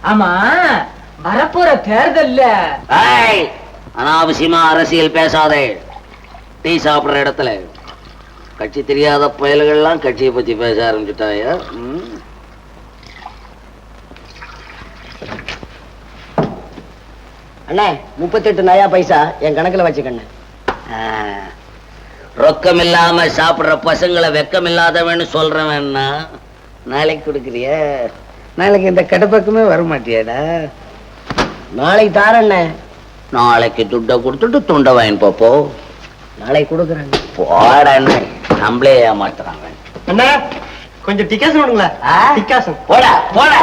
ஆமா, வரப்போற தேர்தல்ல அனாவசியமா அரசியல் பேசாதே. டீ சாப்பிடுற இடத்துல கட்சி தெரியாத பயல்கள்லாம் கட்சியை பத்தி பேச ஆரம்பிச்சுட்டாயா? அண்ணே 38 நயா பைசா என் கணக்குல வச்சுக்கண்ணே. ரொக்கம் இல்லாம சாப்பிடுற பசங்களை வெக்கம் இல்லாதவன்னு சொல்றவன்னா நாளைக்கு கொடுக்குறிய? நாளைக்கு இந்த கடப்பக்கமே வரமாட்டியாடா? நாளைக்கு தாரண்ணே. நாளைக்கு துட்டை கொடுத்துட்டு துண்டை வாங்கி போப்போ. நாளைக்கு கொடுக்குறேன். போட நம்மளே ஏமாத்துறாங்க. அண்ணா கொஞ்சம் டிகாசன் வேணுங்களா? டிகாசன் போட போட.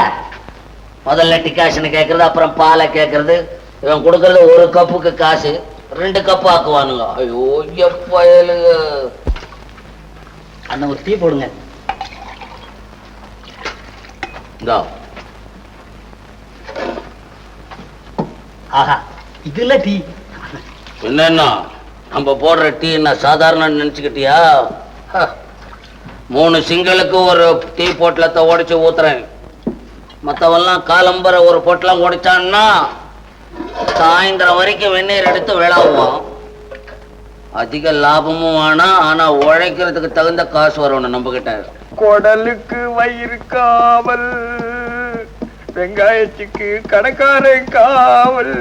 முதல்ல டிகாசன் கேட்கறது, அப்புறம் பாலை கேட்கறது. இவன் கொடுக்கறது ஒரு கப்புக்கு காசு 2 கப்பு ஆக்குவானுங்க. ஐயோ எப்பயலுங்க. அண்ணா ஒரு டீ போடுங்க. ஆஹா, இதுல டீ என்னன்னா நம்ம போடுற டீ என்ன சாதாரண நினைச்சுக்கிட்டியா? 3 சிங்களுக்கு ஒரு டீ பொட்டலத்தை உடைச்சு ஊத்துறேன். மற்றவெல்லாம் காலம்பரை ஒரு பொட்டலம் உடைச்சான்னா சாயந்தரம் வரைக்கும் வெந்நீர் எடுத்து விளாவுவான். அதிக லாபமும் வேணாம், ஆனா உழைக்கிறதுக்கு தகுந்த காசு வரணும் நம்ம கிட்ட. குடலுக்கு வயிறு காவல், வெங்காயத்துக்கு கடைக்காரன் காவல்,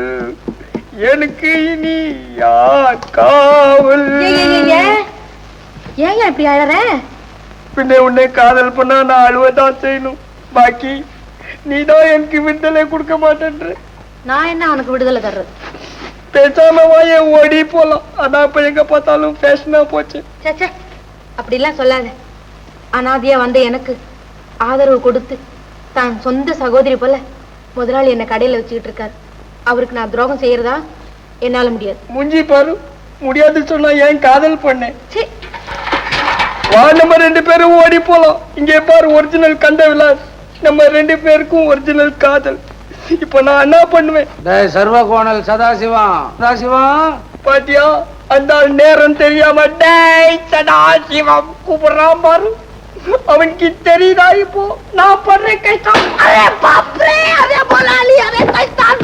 எனக்கு இனி யார் காவல்? ஏங்க இப்படி அழற? பின்ன உன்னை காதல் பண்ணா நான் அழுவதான் செய்யணும். பாக்கி நீதான் எனக்கு விடுதலை கொடுக்க மாட்டேன்ற. நான் என்ன அவனுக்கு விடுதலை தர்றது? பேசாம வாய ஓடி போலாம். அதான் இப்ப எங்க பார்த்தாலும் பேஷனா போச்சு. சே, அப்படிலாம் சொல்லாத. அனாதையா வந்த எனக்கு ஆதரவு கொடுத்து தான் சொந்த சகோதரி போல முதலாளி என்ன கடையில வச்சுக்கிட்டு இருக்காரு. அவருக்கு நான் துரோகம் செய்யறதா? என்னால முடியாது. முஞ்சி பாரு, முடியாது சொன்னா ஏன் காதல் பண்ணேன்? வா நம்ம 2 பேரும் ஓடி போலாம். இங்கே பாரு ஒரிஜினல் கண்ட விலாஸ். நம்ம 2 பேருக்கும் ஒரிஜினல் காதல். இப்ப நான் என்ன பண்ணுவேன்? சர்வ கோணல் சதாசிவம் பாத்தியா, அந்த நேரம் தெரியாம டேய் சதாசிவம் கூப்பிடுறான் பாரு. அவனுக்கு தெரியுதா இப்போ நான் படுற கஷ்டம்? அரே பாப்ரே, அரே முதலாளி, அரே கைதான்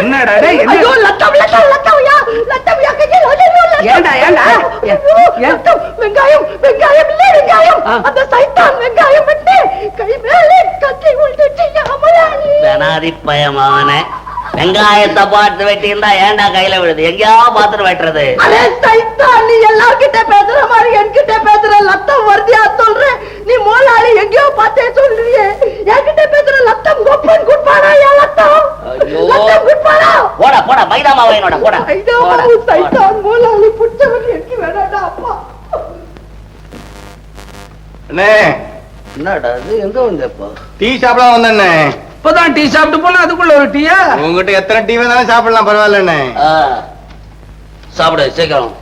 என்னடா? வெங்காயம் வெங்காயம் இல்ல, வெங்காயம் அந்த சைத்தான் வெங்காயம் விட்டு கை மேலே கத்தி வெனாதி பயமான வெங்காயத்தை பார்த்து வெட்டி இருந்தா ஏன்டா கையில விழுது? எங்கேயா பாத்துட்டு வெட்டுறது? அரே சைத்தான், நீ எல்லார்கிட்ட பேசுற மாதிரி என்கிட்ட பேசுற. லத்தம் வருதியா சொல்றேன். நீ மோலாளி எங்கேயோ பார்த்தே சொல்றியே. என்கிட்ட பேசுற லத்தம் கொப்பன் குட்பானா? யா லத்தம் லத்தம் குட்பானா? போடா போடா, மைதா மாவையனோட போடா. சைத்தான் மோலாளி புடிச்சவன் எனக்கு வேணாடா அப்பா. அண்ணே என்னடா இது? எங்க வந்தப்போ? டீ சாப்பிட வந்தண்ணே. இப்பதான் டீ சாப்பிட்டு போனா அதுக்குள்ள ஒரு டீயா? உங்ககிட்ட எத்தனை டீ வேணாலும் சாப்பிடலாம், பரவாயில்லண்ணே. சாப்பிடு சீக்கிரம்.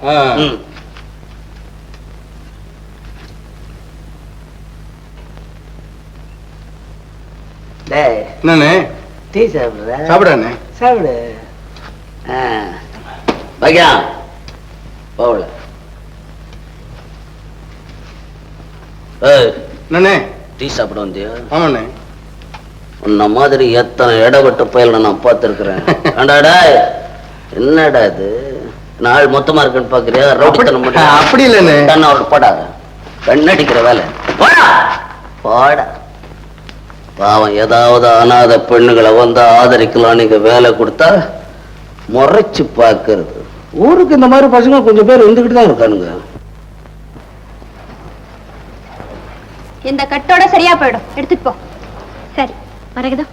என்னண்ணே? டீ சாப்பிடுற? சாப்பிடண்ணே. சாப்பிடு. வைக்கா போகல. என்னண்ணே? டீ சாப்பிட வந்தியா? ஆமாண்ணே. உன்ன மாதிரி எத்தனை இடப்பட்ட பயல நான் பார்த்திருக்கிறேன். என்னடா இது நாள் மொத்தமா இருக்குன்னு பாக்குறியா? ரவுடித்தனம் பண்ணி அப்படி இல்லண்ணே. அவருக்கு போடாத, கண்ணடிக்கிற வேலை. போடா. பாவம் ஏதாவது அனாத பெண்ணுகளை வந்து ஆதரிக்கலாம் நீங்க வேலை கொடுத்தா முறைச்சு பாக்குறது. ஊருக்கு இந்த மாதிரி பசங்க கொஞ்சம் பேர் இருந்துகிட்டு தான் இருக்கானுங்க. இந்த கட்டோட சரியா போயிடும், எடுத்துட்டு போ. சரி மரகதா,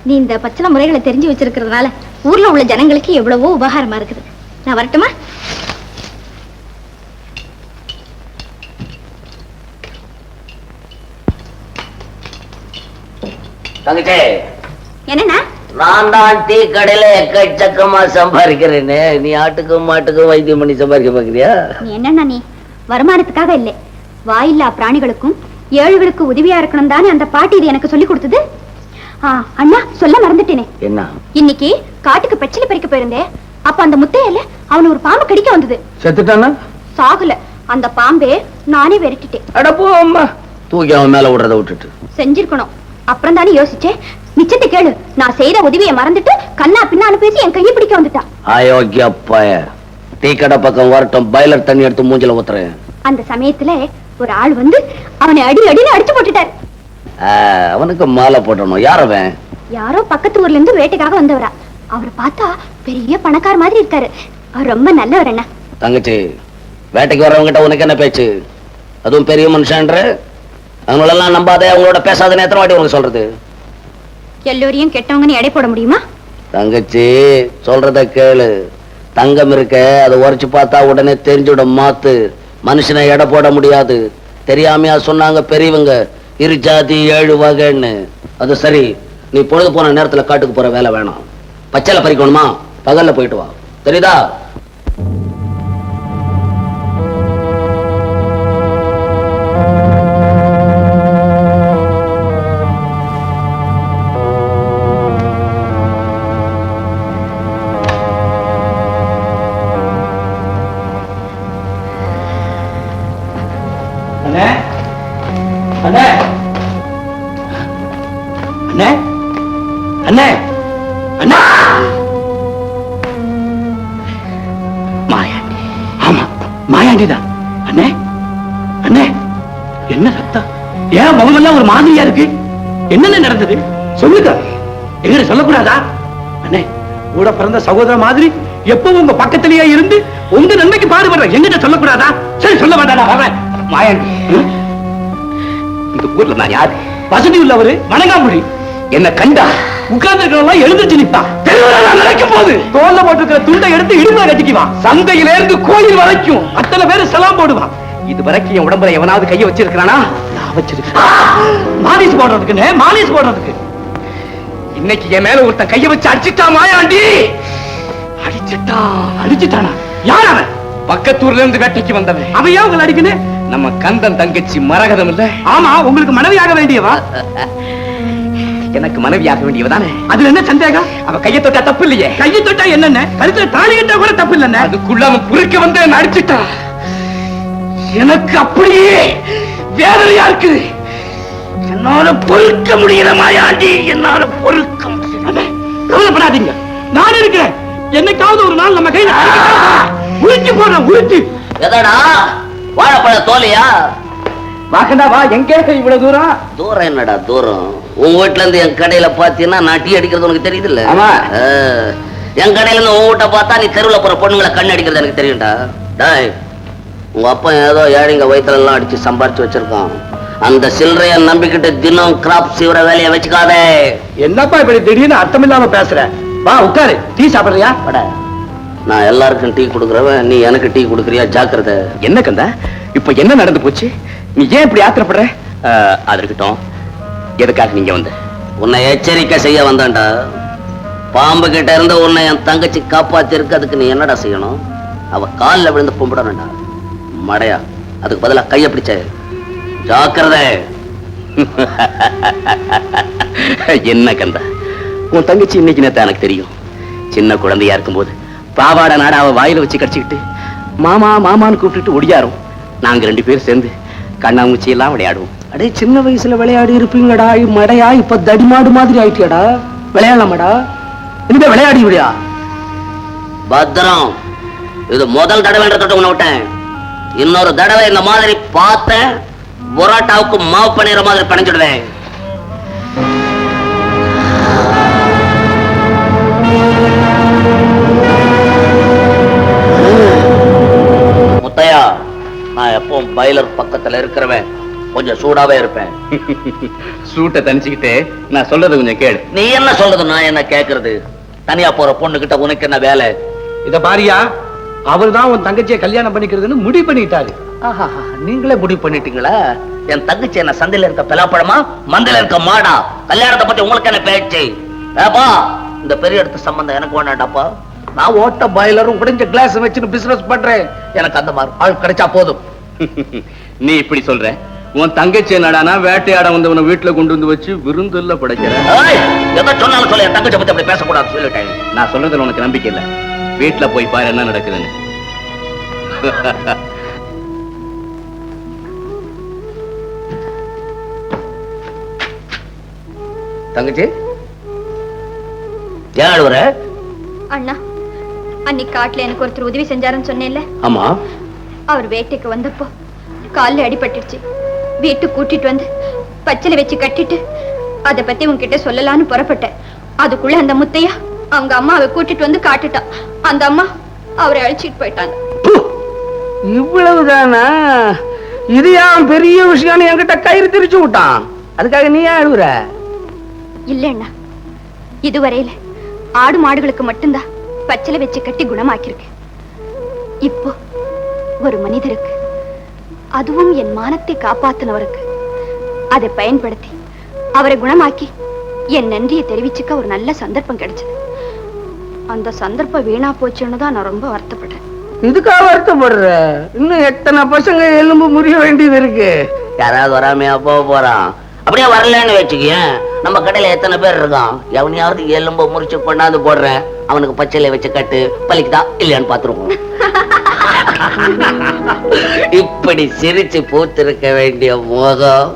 நீ இந்த பச்சளை முறைகளை தெரிஞ்சு வச்சிருக்கிறதுனால ஊர்ல உள்ள ஜனங்களுக்கு எவ்வளவோ உபகாரமா இருக்குது. நான் வரட்டுமா? தங்கச்சே, என்னன்னா நான் தான் டீ கடையில எக்கச்சக்கமா சம்பாதிக்கிறேன்னு நீ ஆட்டுக்கும் மாட்டுக்கும் வைத்தியம் பண்ணி சம்பாதிக்க பாக்குறியா? நீ என்னன்னா, நீ வருமானத்துக்காக இல்லை, வாயில்லா பிராணிகளுக்கும் ஏழுகளுக்கு உதவியா இருக்கணும் தானே அந்த பாட்டி இது எனக்கு சொல்லி கொடுத்தது. அண்ணா சொல்ல மறந்துட்டேனே. என்ன? இன்னைக்கு காட்டுக்கு பச்சிலை பறிக்க போயிருந்தேன். அப்ப அந்த முத்தையில அவனு ஒரு பாம்பு கடிக்க வந்தது. செத்துட்டானா? சாகல, அந்த பாம்பே நானே விரட்டிட்டேன். அடப்போ அம்மா. தூக்கி அவன் மேல விடுறத விட்டுட்டு செஞ்சிருக்கணும். அப்புறம் தானே யோசிச்சேன். நிச்சயத்தை கேளு, நான் செய்த உதவியை மறந்துட்டு கண்ணா பின்னான்னு பேசி என் கையை பிடிக்க வந்துட்டான். அயோக்கிய பய. டீ கடை பக்கம் வரட்டும், பாய்லர் தண்ணி எடுத்து மூஞ்சில ஊத்துறேன். அந்த சமயத்துல ஒரு ஆள் வந்து அவனை அடின்னு அடிச்சு போட்டுட்டாரு. அவனுக்கு மாலை போட்டணும். யார் அவன்? யாரோ பக்கத்து ஊர்ல இருந்து வேட்டைக்காக வந்தவரா. அவரை பார்த்தா பெரிய பணக்கார மாதிரி இருக்காரு. அவர் ரொம்ப நல்லவர். என்ன தங்கச்சி, வேட்டைக்கு வரவங்கிட்ட உனக்கு என்ன பேச்சு? அதுவும் பெரிய மனுஷன்ற அவங்களெல்லாம் நம்பாதே, அவங்களோட பேசாதன்னு எத்தனை வாட்டி உனக்கு சொல்றது? எல்லோரையும் கெட்டவங்கன்னு எடை போட முடியுமா? தங்கச்சி சொல்றத கேளு. தங்கம் இருக்க அதை உரைச்சு பார்த்தா உடனே தெரிஞ்சுடும். மாத்து மனுஷனை எடை போட முடியாது. தெரியாமையா சொன்னாங்க பெரியவங்க, இரு ஜாதி 7 வகைன்னு. அது சரி, நீ பொழுது போன நேரத்துல காட்டுக்கு போற வேலை வேணாம். பச்சைல பறிக்கணுமா? பகல்ல போயிட்டு வா, தெரியுதா? அண்ணே அண்ணே அண்ணே அண்ணே அண்ணா. மாயாண்டி. ஆமா, மாயாண்டிதான். அண்ணே அண்ணே, என்ன சத்தம்? ஏன் முகமெல்லாம் ஒரு மாதிரியா இருக்கு? என்னென்ன நடந்தது சொல்லுங்க. எங்க சொல்லக்கூடாதா? அண்ணே, கூட பிறந்த சகோதர மாதிரி எப்பவும் உங்க பக்கத்திலேயே இருந்து உங்க நன்மைக்கு பாடுபடுற எங்கிட்ட சொல்லக்கூடாதா? சரி, சொல்ல வேண்டாடா. வரேன். மாயாண்டி, இந்த ஊர்ல நான் யாரு? வசதி உள்ளவரு, வணங்காமொழி. என்ன கண்டா உட்கார்ந்து எழுந்திருச்சு நிப்பான். நினைக்கும் போது தோல்ல போட்டிருக்கிற துண்டை எடுத்து இடுப்புல கட்டிக்குவான். சந்தையில இருந்து கோயில் வரைக்கும் அத்தனை பேரு சலாம் போடுவான். இது வரைக்கும் என் உடம்புல எவனாவது கைய வச்சிருக்கானா? நான் வச்சிருக்கேன். மாலிஷ் போடுறதுக்குன்னு, மாலிஷ் போடுறதுக்கு. இன்னைக்கு என் மேல ஒருத்தன் கைய வச்சு அடிச்சுட்டான். மாயாண்டி அடிச்சுட்டானா? யார் அவன்? பக்கத்தூர்ல இருந்து வேட்டைக்கு வந்தவன். அவையா உங்களை அடிக்கணும்? நம்ம கந்தன் தங்கச்சி மரகதம் இல்ல? ஆமா, உங்களுக்கு மனைவியாக வேண்டியவா? எனக்கு மனைவியாக வேண்டியவதானே. அதுல என்ன சந்தேகம்? அவ கையை தொட்டா தப்பு இல்லையே. கையை தொட்டா என்னென்ன, கழுத்துல தாலி கட்டா கூட தப்பு இல்லைன்னு. அதுக்குள்ள அவன் குறுக்க வந்து என்ன அடிச்சுட்டான். எனக்கு அப்படியே வேதனையா இருக்கு. என்னால பொறுக்க முடியல மாயாண்டி, என்னால பொறுக்க முடியல. கவலைப்படாதீங்க, நான் இருக்கிறேன். என்னைக்காவது ஒரு நாள் நம்ம கையில உருட்டி போடுறேன். உருட்டி எதடா? வாழைப்பழ தோலையா? வாக்கண்டா வா. எங்கே இவ்வளவு தூரம்? தூரம் என்னடா தூரம்? உன் வீட்டுல இருந்து என் கடையில பாத்தீங்கன்னா நான் டீ அடிக்கிறது உனக்கு தெரியுது இல்ல? ஆமா. என் கடையில இருந்து உன் வீட்டை பார்த்தா நீ தெருவுல போற பொண்ணுங்களை கண்ணு அடிக்கிறது எனக்கு தெரியும்டா. டாய், உங்க அப்பா ஏதோ ஏழைங்க வயிற்றுல எல்லாம் அடிச்சு சம்பாரிச்சு வச்சிருக்கான். அந்த சில்லறைய நம்பிக்கிட்டு தினம் கிராப் சீவர வேலையை வச்சுக்காதே. என்னப்பா இப்படி திடீர்னு அர்த்தம் இல்லாம பேசுற? வா உட்காரு. டீ சாப்பிடுறியா? நான் எல்லாருக்கும் டீ கொடுக்குறவன், நீ எனக்கு டீ கொடுக்குறியா? ஜாக்கிரதை. என்ன கந்தா, இப்ப என்ன நடந்து போச்சு? நீ ஏன் இப்படி ஆத்திரப்படுற? அது இருக்கட்டும், எதுக்காக நீங்க வந்து? உன்னை எச்சரிக்கை செய்ய வந்தான்டா. பாம்பு கிட்ட இருந்து உன்னை என் தங்கச்சி காப்பாத்தி இருக்கு. அதுக்கு நீ என்னடா செய்யணும்? அவ காலில் விழுந்து கும்பிடணும்டா. மடையா, அதுக்கு பதிலா கைய பிடிச்ச. ஜாக்கிரதை. என்ன கந்தா, உன் தங்கச்சி இன்னைக்கு நேத்து எனக்கு தெரியும். சின்ன குழந்தையா இருக்கும்போது பாவாடை நாட அவ வாயில வச்சு கடிச்சுக்கிட்டு மாமா மாமான்னு கூப்பிட்டுட்டு ஒடியாரும். நாங்க 2 பேரும் சேர்ந்து கண்ணாமூச்சி எல்லாம் விளையாடுவோம். அடே, சின்ன வயசுல விளையாடி இருப்பீங்களடா. மடையா, இப்ப தடிமாடு மாதிரி ஆயிட்டியாடா. விளையாடலாமாடா? இனிமே விளையாடி விடியா? பத்திரம். இது முதல் தடவை உன்னை விட்டேன். இன்னொரு தடவை இந்த மாதிரி பார்த்தேன், பொராட்டாவுக்கு மாவு பண்ணிடுற மாதிரி பணிஞ்சிடுவேன். முத்தையா, நான் எப்பவும் பாய்லர் பக்கத்துல இருக்கிறவன். கொஞ்சம் சூடாவே இருப்பேன். சூட்டை தனிச்சுக்கிட்டே நான் சொல்றது கொஞ்சம் கேளு. நீ என்ன சொல்றது, நான் என்ன கேக்குறது? தனியா போற பொண்ணு கிட்ட உனக்கு என்ன வேலை? இத பாரியா, அவர்தான் உன் தங்கச்சியை கல்யாணம் பண்ணிக்கிறதுன்னு முடிவு பண்ணிட்டாரு. நீங்களே முடிவு பண்ணிட்டீங்களா? என் தங்கச்சி என்ன சந்தையில இருக்க பலாப்பழமா, மந்தையில இருக்க மாடா? கல்யாணத்தை பத்தி உங்களுக்கு என்ன பேச்சு? ஏப்பா, இந்த பெரிய இடத்து சம்பந்தம் எனக்கு வேண்டாடாப்பா. நான் ஓட்ட பாய்லரும் குடிஞ்ச கிளாஸ் வச்சுன்னு பிசினஸ் பண்றேன். எனக்கு அந்த மாதிரி ஆள் கிடைச்சா போதும். நீ இப்படி சொல்ற, உன் தங்கச்சி என்னடானா வேட்டையாட வந்தவனை வீட்டுல கொண்டு வந்து வச்சு விருந்துல படைக்கிற. எதை சொன்னாலும் சொல்ல, என் தங்கச்சி பத்தி அப்படி பேசக்கூடாது சொல்லிட்டேன். நான் சொல்றதுல உனக்கு நம்பிக்கை இல்ல. வீட்டுல போய் பாரு என்ன நடக்குதுன்னு. தங்கச்சி ஏன் அழுவுற? அண்ணா, அன்னைக்கு காட்டுல எனக்கு ஒருத்தர் உதவி செஞ்சாருன்னு சொன்னேன்ல, ஆமா. அவர் வேட்டைக்கு வந்தப்போ கால்ல அடிபட்டுடுச்சு. வீட்டுக்கு கூட்டிட்டு வந்து பச்சளை வச்சு கட்டிட்டு அதை பத்தி உன்கிட்ட சொல்லலான்னு புறப்பட்டேன். அதுக்குள்ள அந்த முத்தையா அவங்க அம்மாவை கூட்டிட்டு வந்து காட்டுட்டான். அந்த அம்மா அவரை அழிச்சிட்டு போயிட்டாங்க. இவ்வளவுதானா? இது ஏன் பெரிய விஷயம் என்கிட்ட கயிறு திரிச்சு விட்டான்? அதுக்காக நீ ஏன் அழுகுற? இல்லைண்ணா, இதுவரையில ஆடு மாடுகளுக்கு மட்டும்தான் பச்சளை வச்சு கட்டி குணமாக்கிருக்கு. இப்போ ஒரு மனிதருக்கு, அதுவும் என் மானத்தை காப்பாத்தினவருக்கு, அதை பயன்படுத்தி அவரை குணமாக்கி என் நன்றியை தெரிவிச்சுக்க ஒரு நல்ல சந்தர்ப்பம் கிடைச்சது. அந்த சந்தர்ப்பம் வீணா போச்சுன்னு தான் நான் ரொம்ப வருத்தப்படுறேன். இதுக்காக வருத்தப்படுற? இன்னும் எத்தனை பசங்க எலும்பு முறிய வேண்டியது இருக்கு. யாராவது வராமையா போக போறான்? அப்படியே வரலன்னு வச்சுக்க, நம்ம கடையில எத்தனை பேர் இருக்கான்? எவனையாவது எலும்பு முறிச்சு கொண்டாந்து போடுறேன், அவனுக்கு பச்சையில வச்சு கட்டு, பலிக்குதா இல்லையான்னு பாத்துருவோம். இப்படி சிரிச்சு பூத்திருக்க வேண்டிய முகம்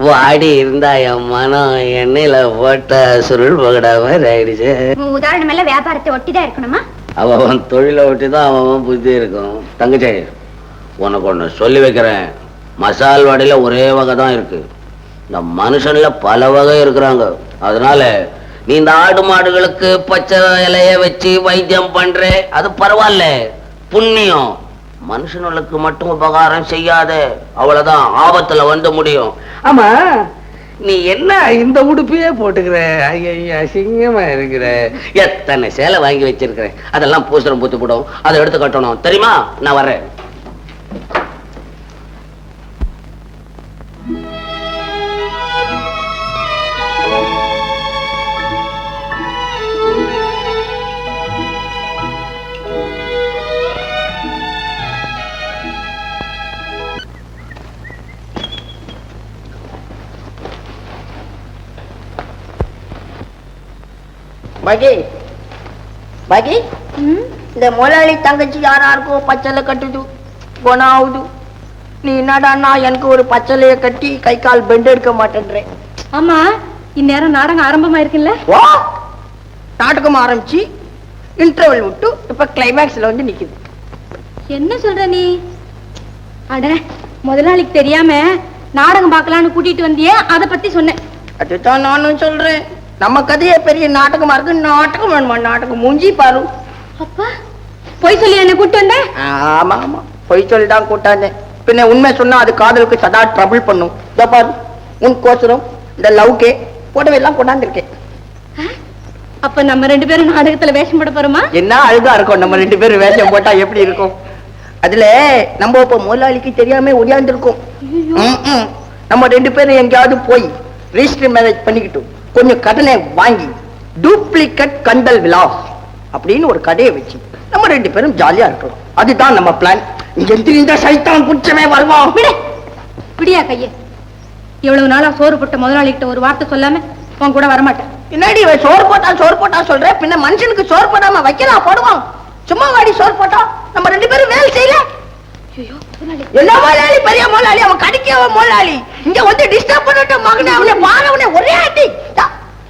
வாடி இருந்தா என் மனம் எண்ணெயில போட்ட சுருள் பகடா மாதிரி ஆயிடுச்சு. உதாரணம் எல்லாம் வியாபாரத்தை ஒட்டிதான் இருக்கணுமா? அவன் தொழிலை ஒட்டிதான் அவன் புத்தி இருக்கும். தங்கச்சி, உனக்கு ஒண்ணு சொல்லி வைக்கிறேன். மசால் வடையில ஒரே வகை தான் இருக்கு. இந்த மனுஷன்ல பல வகை இருக்கிறாங்க. அதனால நீ இந்த ஆடு மாடுகளுக்கு பச்சை இலைய வச்சு வைத்தியம் பண்ற, அது பரவாயில்ல, புண்ணியம். மனுஷனுக்கு மட்டும் உபகாரம் செய்யாத, அவ்வளவுதான் ஆபத்துல வந்து முடியும். ஆமா, நீ என்ன இந்த உடுப்பையே போட்டுக்கிற? ஐயா, அசிங்கமா இருக்கிற. எத்தனை சேலை வாங்கி வச்சிருக்கிற, அதெல்லாம் பூசரம் பூத்து போடும், அதை எடுத்து கட்டணும் தெரியுமா? நான் வர்றேன். பகி பகி, இந்த முதலாளி தங்கச்சி யாராருக்கும் பச்சலை கட்டுது, குணம் ஆகுது. நீ என்னடான்னா எனக்கு ஒரு பச்சலைய கட்டி கை கால் பெண்ட் எடுக்க மாட்டேன்றேன். ஆமா, இந்நேரம் நாடகம் ஆரம்பமா இருக்குல்ல? ஓ, நாடகம் ஆரம்பிச்சு இன்டர்வல் விட்டு இப்ப கிளைமேக்ஸ்ல வந்து நிக்குது. என்ன சொல்ற நீ? அட, முதலாளிக்கு தெரியாம நாடகம் பார்க்கலான்னு கூட்டிட்டு வந்தியே, அதை பத்தி சொன்னேன். அதுதான் நானும் சொல்றேன். நம்ம கதையே பெரிய நாடகமா இருக்கு. நாடகம் வேணுமா? நாடகம் மூஞ்சி பாரு. அப்பா, போய் சொல்லி என்ன கூட்டு வந்த? ஆமா ஆமா, பொய் சொல்லிதான் கூட்டாந்தேன். பின்ன உண்மை சொன்னா அது காதலுக்கு சதா ட்ரபிள் பண்ணும். இதோ பாரு, உன் கோசரம் இந்த லவ்கே போட்டவை எல்லாம் கொண்டாந்துருக்கேன். அப்ப நம்ம ரெண்டு பேரும் நாடகத்துல வேஷம் போட போறோமா? என்ன அழுகா இருக்கும் நம்ம ரெண்டு பேரும் வேஷம் போட்டா எப்படி இருக்கும்? அதுல நம்ம இப்ப முதலாளிக்கு தெரியாம ஒடியாந்துருக்கோம். நம்ம ரெண்டு பேரும் எங்கேயாவது போய் ரிஜிஸ்டர் மேரேஜ் பண்ணிக்கிட்டோம், கொஞ்சம் கடனை வாங்கி டூப்ளிகேட் கண்டல் விலாஸ் அப்படின்னு ஒரு கடையை வச்சு நம்ம ரெண்டு பேரும் ஜாலியா இருக்கணும். அதுதான் நம்ம பிளான். இந்த சைத்தான் குற்றமே வருவான். பிடியா கையே, இவ்வளவு நாளா சோறு போட்ட முதலாளி கிட்ட ஒரு வார்த்தை சொல்லாம உன் கூட வரமாட்டேன். பின்னாடி சோறு போட்டா சொல்ற, பின்ன மனுஷனுக்கு சோறு போடாம வைக்கலாம் போடுவான். சும்மா வாடி சோறு போட்டா நம்ம ரெண்டு பேரும் வேலை செய்யல. என்ன முதலாளி, பெரிய முதலாளி, அவன் கடிக்க முதலாளி இங்க வந்து டிஸ்டர்ப் பண்ணிட்டு மகனே, அவனை பாரவனே ஒரே ஆட்டி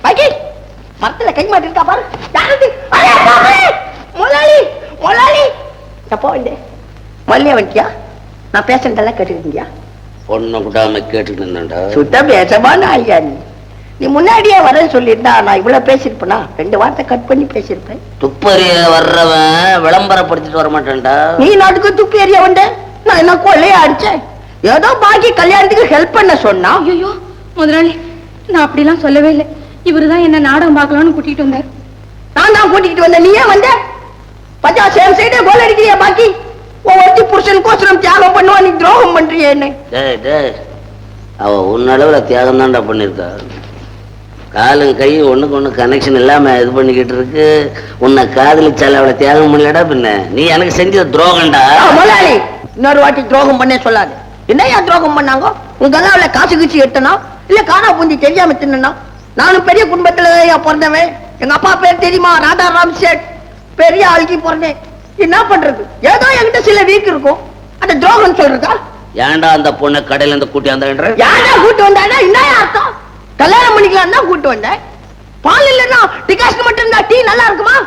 பாக்கி மரத்துல கை மாட்டிருக்கா பாரு. முதலாளி முதலாளி, எப்போ வந்து மல்லியா வந்துட்டியா? நான் பேசுறதெல்லாம் கேட்டுக்கிட்டியா? பொண்ணு கூட்டாம கேட்டுட்டு இருந்தேன்டா. சுத்த பேசமான ஆளியா நீ. நீ முன்னாடியே வரேன்னு சொல்லியிருந்தா நான் இவ்வளவு பேசியிருப்பேனா? 2 வார்த்தை கட் பண்ணி பேசியிருப்பேன். துப்பறிய வர்றவன் விளம்பரப்படுத்திட்டு வர மாட்டேன்டா. நீ நாட்டுக்கு துப்பி எறிய வந்த, நான் என்ன கொள்ளையா அடிச்சேன்? ஏதோ பாக்கி கல்யாணத்துக்கு ஹெல்ப் பண்ண சொன்னா. ஐயோ முதலாளி, நான் அப்படிலாம் சொல்லவே இல்லை. இவருதான் என்ன நாடகம் பார்க்கலாம்னு கூட்டிட்டு வந்தார். நான் தான் கூட்டிட்டு வந்தேன். நீ ஏன் வந்த? பச்சா சேம் சைடே கோல் அடிக்கிறியா? பாக்கி ஒவ்வொருத்தி புருஷனுக்கோசரம் தியாகம் பண்ணுவா, நீ துரோகம் பண்றியே என்ன? அவ உன்னளவுல தியாகம் தான்டா பண்ணிருக்கா. காலும் கையும் ஒண்ணுக்கு ஒண்ணு கனெக்ஷன் இல்லாம இது பண்ணிக்கிட்டு இருக்கு. உன்னை காதலிச்சால அவளை தியாகம் பண்ணலடா. பின்ன நீ எனக்கு செஞ்ச துரோகம்டா. முதலாளி, இன்னொரு வாட்டி துரோகம் பண்ணே சொல்லாது. என்னையா துரோகம் பண்ணாங்க? உங்க அவளை காசு கீச்சு எடுத்தனா இல்ல காணா பூந்தி தெரியாம தின்னா? நானும் பெரிய குடும்பத்துல பிறந்தவன். எங்க அப்பா பேர் தெரியுமா? ராதா ராம் சேட். பெரிய ஆளுக்கு பிறந்தேன். என்ன பண்றது? ஏதோ என்கிட்ட சில வீக் இருக்கும். அந்த துரோகம் சொல்றதா? ஏன்டா அந்த பொண்ணை கடையில இருந்து கூட்டி வந்தேன்ற? யாரா கூட்டு வந்தாடா? என்ன அர்த்தம்? கல்யாணம் பண்ணிக்கலாம் தான் கூட்டு வந்தேன். பால் இல்லைன்னா டிகாஷன் மட்டும் இருந்தா டீ நல்லா இருக்குமா?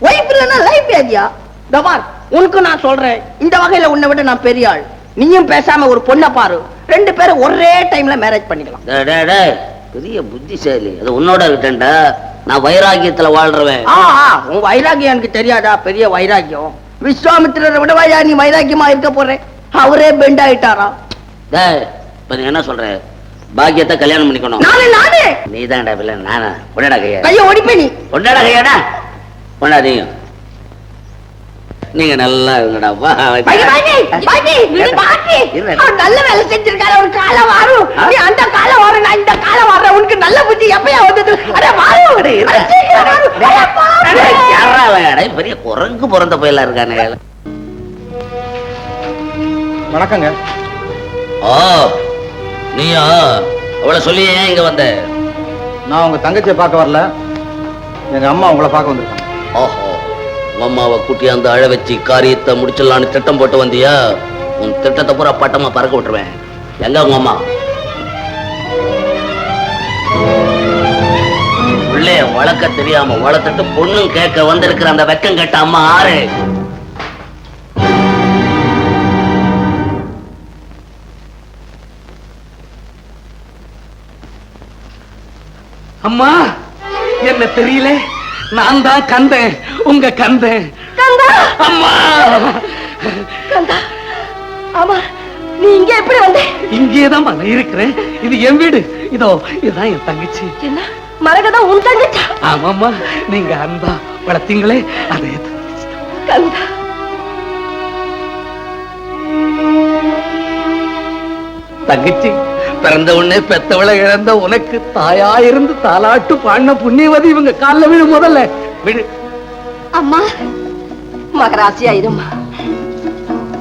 ஒய்ஃப் இல்லைன்னா லைஃப் ஏதியா? தபார், உனக்கு நான் சொல்றேன், இந்த வகையில உன்னை விட நான் பெரிய ஆள். நீயும் பேசாம ஒரு பொண்ணை பாரு, 2 பேரும் ஒரே டைம்ல மேரேஜ் பண்ணிக்கலாம். பெரிய புத்திசாலி, அது உன்னோட இருக்கட்டா. நான் வைராகியத்துல வாழ்றவன். உன் வைராகியம் எனக்கு தெரியாதா? பெரிய வைராகியம். விஸ்வாமித்திரரை விடவாயா நீ வைராகியமா இருக்க போறேன்? அவரே பெண்ட் ஆயிட்டாரா? என்ன சொல்ற? பாக்கியத்தை கல்யாணம் பண்ணிக்கணும். நானே நீதான்டா பிள்ளை. நானா? கொண்டாடா கையா. கைய ஓடிப்பே நீ. கொண்டாடா கையாடா. கொண்டாதீங்க. நீங்க நல்லா இருங்கடா. நல்ல வேலை செஞ்சிருக்காரு. ஒரு கால வாரும், அந்த கால வாரம், நான் இந்த கால வாரம். உனக்கு நல்ல புத்தி எப்பயா வந்தது? பெரிய குரங்கு பிறந்த போயெல்லாம் இருக்கானே. வணக்கங்க. ஓ, நீயா? அவளை சொல்லி ஏன் இங்க வந்த? நான் உங்க தங்கச்சியை பார்க்க வரல, எங்க அம்மா உங்களை பார்க்க வந்திருக்காங்க. ஓஹோ, அம்மாவை கூட்டி அந்த அழ வச்சு காரியத்தை முடிச்சிடலான்னு திட்டம் போட்டு வந்தியா? உன் திட்டத்தை பூரா பட்டமா பறக்க விட்டுருவேன். எங்க உங்க அம்மா? உள்ளே வளர்க்க தெரியாம வளர்த்துட்டு பொண்ணு கேட்க வந்திருக்கிற அந்த வெக்கம் கேட்ட அம்மா ஆறு? அம்மா, என்ன தெரியல, நான் தான் கந்தேன், உங்க கந்தேன். அம்மா, ஆமா, நீ இங்க எப்படி வந்த? இங்கேதான் நான் இருக்கிறேன். இது என் வீடு. இதோ இதுதான் என் தங்கச்சி. என்ன மரகதா உன் தங்கச்சா? ஆமாம்மா, நீங்க அன்பா வளர்த்தீங்களே அதே கந்தா. தங்கச்சி, பிறந்த உடனே பெத்தவளை இழந்த உனக்கு தாயா இருந்து தாலாட்டு பாடின புண்ணியவதி இவங்க காலில் விழு. முதல்ல விழு. அம்மா, மகராசியாயிருமா.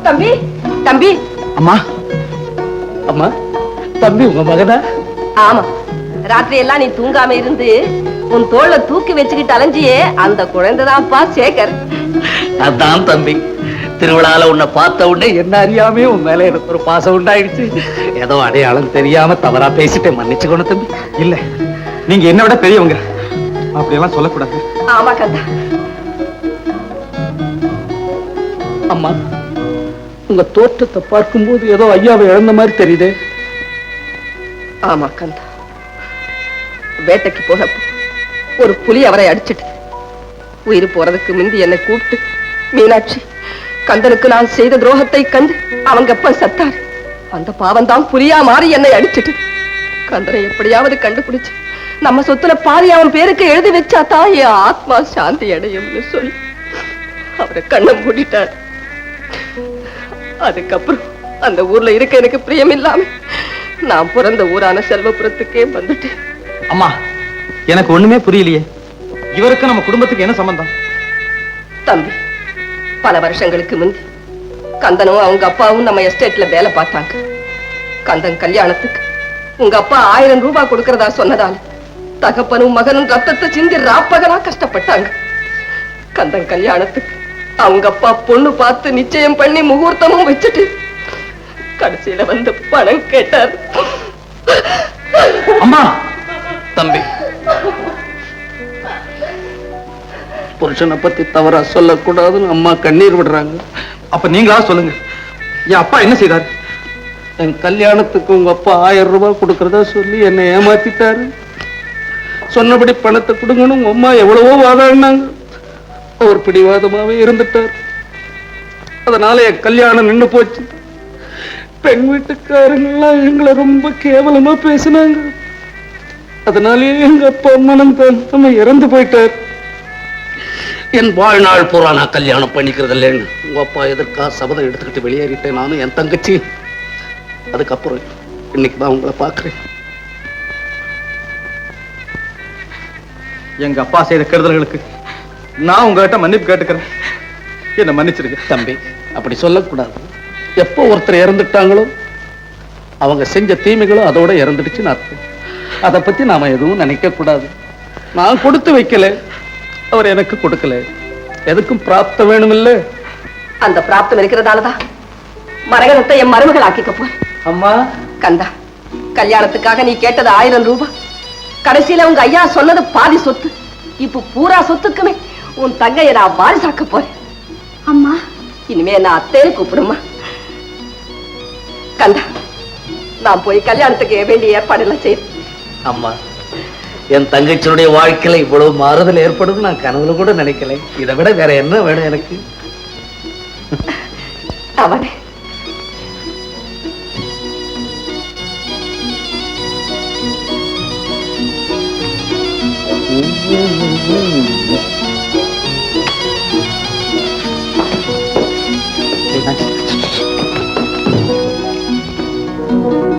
தம்பி, தம்பி. அம்மா, அம்மா, தம்பி உங்க மகனா? ஆமா, ராத்திரி எல்லாம் நீ தூங்காம இருந்து உன் தோளை தூக்கி வச்சுக்கிட்டு அலைஞ்சியே, அந்த குழந்தைதான்ப்பா சேகர். அதான் தம்பி, திருவிழால உன்னை பார்த்த உடனே என்ன அறியாமே உன் மேல எனக்கு ஒரு பாசம் உண்டாயிடுச்சு. ஏதோ அடையாளம் தெரியாம தவறா பேசிட்டேன், மன்னிச்சுக்கணும் தம்பி. இல்ல, நீங்க என்ன விட பெரியவங்க, அப்படியெல்லாம் சொல்லக்கூடாது. ஆமா கந்தா. அம்மா, உங்க தோற்றத்தை பார்க்கும்போது ஏதோ ஐயாவை இழந்த மாதிரி தெரியுது. ஆமா கந்தா, வேட்டைக்கு போனப்போ ஒரு புலி அவரை அடிச்சிட்டு உயிர் போறதுக்கு முந்தி என்னை கூப்பிட்டு, மீனாட்சி, கந்தனுக்கு நான் செய்த துரோகத்தை கண்டு அவங்க அப்ப சத்தார். அந்த பாவம் தான் புலியா மாறி என்னை அடிச்சிட்டு. கந்தனை எப்படியாவது கண்டுபிடிச்சு நம்ம சொத்துல பாதி அவன் பேருக்கு எழுதி வச்சாதான் என் ஆத்மா சாந்தி அடையும்னு சொல்லி அவரை கண்ணம் மூடிட்டார். அதுக்கப்புறம் அந்த ஊர்ல இருக்க எனக்கு பிரியம் இல்லாம நான் பிறந்த ஊரான செல்வபுரத்துக்கே வந்துட்டேன். அம்மா, எனக்கு ஒண்ணுமே புரியலையே. இவருக்கு நம்ம குடும்பத்துக்கு என்ன சம்பந்தம்? தம்பி, பல வருஷங்களுக்கு முந்தி கந்தனும் அவங்க அப்பாவும் நம்ம எஸ்டேட்ல வேலை பார்த்தாங்க. கந்தன் கல்யாணத்துக்கு உங்க அப்பா 1000 ரூபாய் கொடுக்கறதா சொன்னதால தகப்பனும் மகனும் ரத்தத்தை சிந்தி ராப்பகலா கஷ்டப்பட்டாங்க. கந்தன் கல்யாணத்துக்கு அவங்க அப்பா பொண்ணு பார்த்து நிச்சயம் பண்ணி முகூர்த்தமும் வச்சுட்டு கடைசியில வந்து பணம் கேட்டார். அம்மா, தம்பி, புருஷனை பத்தி தவறா சொல்லக்கூடாதுன்னு அம்மா கண்ணீர் விடுறாங்க. அப்ப நீங்களா சொல்லுங்க, என் அப்பா என்ன செய்தார்? என் கல்யாணத்துக்கு உங்க அப்பா 1000 ரூபாய் கொடுக்கறதா சொல்லி என்னை ஏமாத்திட்டாரு. சொன்னபடி பணத்தை கொடுங்கன்னு உங்க அம்மா எவ்வளவோ வாதாடினாங்க. அவர் பிடிவாதமாவே இருந்துட்டார். அதனால என் கல்யாணம் நின்னு போச்சு. பெண் வீட்டுக்காரங்கெல்லாம் எங்களை ரொம்ப கேவலமா பேசினாங்க. அதனாலே எங்க அப்பா மனம் நம்ம இறந்து போயிட்டார். என் வாழ்நாள் பூரா நான் கல்யாணம் பண்ணிக்கிறது இல்லைன்னு உங்க அப்பா எதற்கா சபதம் எடுத்துக்கிட்டு வெளியேறிட்டேன். நானும் என் தங்கச்சி. அதுக்கப்புறம் இன்னைக்குதான் உங்களை பாக்குறேன். எங்க அப்பா செய்த கெடுதல்களுக்கு நான் உங்ககிட்ட மன்னிப்பு கேட்டுக்கிறேன். என்ன மன்னிச்சிருங்க. தம்பி, அப்படி சொல்லக்கூடாது. எப்போ ஒருத்தர் இறந்துட்டாங்களோ அவங்க செஞ்ச தீமைகளும் அதோட இறந்துடுச்சுன்னு அர்த்தம். அதை பத்தி நாம எதுவும் நினைக்க கூடாது. நான் கொடுத்து வைக்கல, அவர் எனக்கு கொடுக்கல. எதுக்கும் பிராப்தம் வேணும் இல்ல? அந்த பிராப்தம் இருக்கிறதாலதான் மரகதத்தை என் மருமகள் ஆக்கிக்க போறேன். அம்மா, கந்தா, கல்யாணத்துக்காக நீ கேட்டது 1000 ரூபாய். கடைசியில உங்க ஐயா சொன்னது பாதி சொத்து. இப்ப பூரா சொத்துக்குமே உன் தங்கைய நான் வாரிசாக்க போறேன். அம்மா, இனிமே நான் அத்தையே கூப்பிடுமா. கந்தா, நான் போய் கல்யாணத்துக்கு வேண்டிய ஏற்பாடெல்லாம் செய்யறேன். அம்மா, என் தங்கச்சியுடைய வாழ்க்கையில இவ்வளவு மாறுதல் ஏற்படும் நான் கனவுல கூட நினைக்கல. இதை விட வேற என்ன வேணும் எனக்கு? அவனே